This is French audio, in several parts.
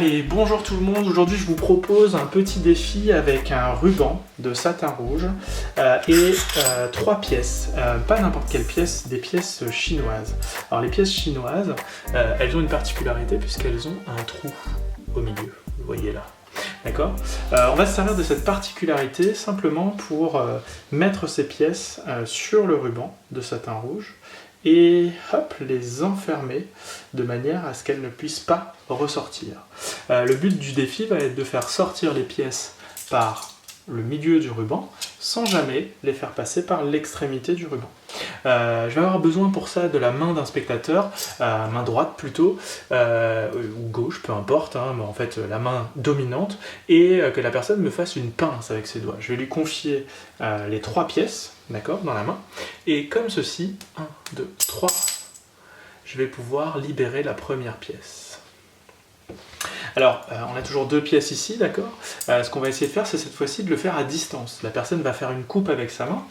Allez, bonjour tout le monde, aujourd'hui je vous propose un petit défi avec un ruban de satin rouge et 3 pièces, pas n'importe quelle pièce, des pièces chinoises. Alors les pièces chinoises, elles ont une particularité puisqu'elles ont un trou au milieu, vous voyez là. D'accord. On va se servir de cette particularité simplement pour mettre ces pièces sur le ruban de satin rouge et hop, les enfermer de manière à ce qu'elles ne puissent pas ressortir. Le but du défi va être de faire sortir les pièces par le milieu du ruban sans jamais les faire passer par l'extrémité du ruban. Je vais avoir besoin pour ça de la main d'un spectateur, main droite plutôt, ou gauche, peu importe, hein, mais en fait la main dominante, et que la personne me fasse une pince avec ses doigts. Je vais lui confier les 3 pièces, d'accord, dans la main, et comme ceci, 1, 2, 3, je vais pouvoir libérer la première pièce. Alors, on a toujours 2 pièces ici, d'accord. Ce qu'on va essayer de faire, c'est cette fois-ci de le faire à distance. La personne va faire une coupe avec sa main,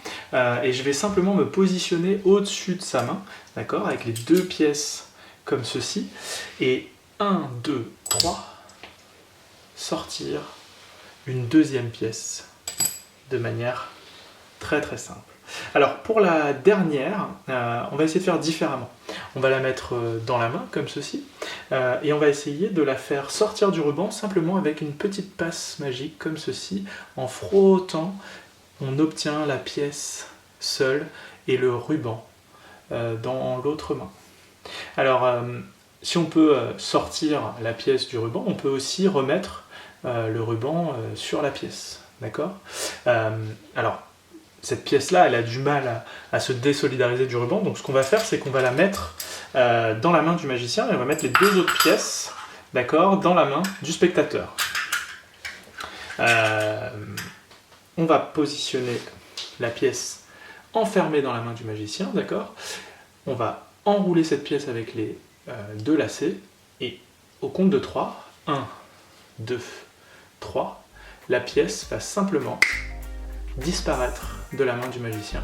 et je vais simplement me positionner au-dessus de sa main, d'accord, avec les 2 pièces comme ceci, et 1, 2, 3, sortir une deuxième pièce de manière très très simple. Alors pour la dernière, on va essayer de faire différemment. On va la mettre dans la main comme ceci et on va essayer de la faire sortir du ruban simplement avec une petite passe magique comme ceci. En frottant, on obtient la pièce seule et le ruban dans l'autre main. Alors si on peut sortir la pièce du ruban, on peut aussi remettre le ruban sur la pièce. D'accord. Alors cette pièce-là, elle a du mal à se désolidariser du ruban, donc ce qu'on va faire, c'est qu'on va la mettre dans la main du magicien, et on va mettre les 2 autres pièces, d'accord, dans la main du spectateur. On va positionner la pièce enfermée dans la main du magicien, d'accord. On va enrouler cette pièce avec les 2 lacets, et au compte de 3, 1, 2, 3, la pièce va simplement disparaître de la main du magicien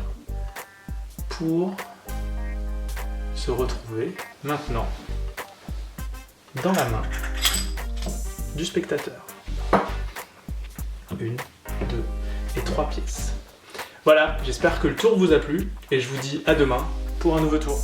pour se retrouver maintenant dans la main du spectateur. 1, 2 et 3 pièces. Voilà, j'espère que le tour vous a plu et je vous dis à demain pour un nouveau tour.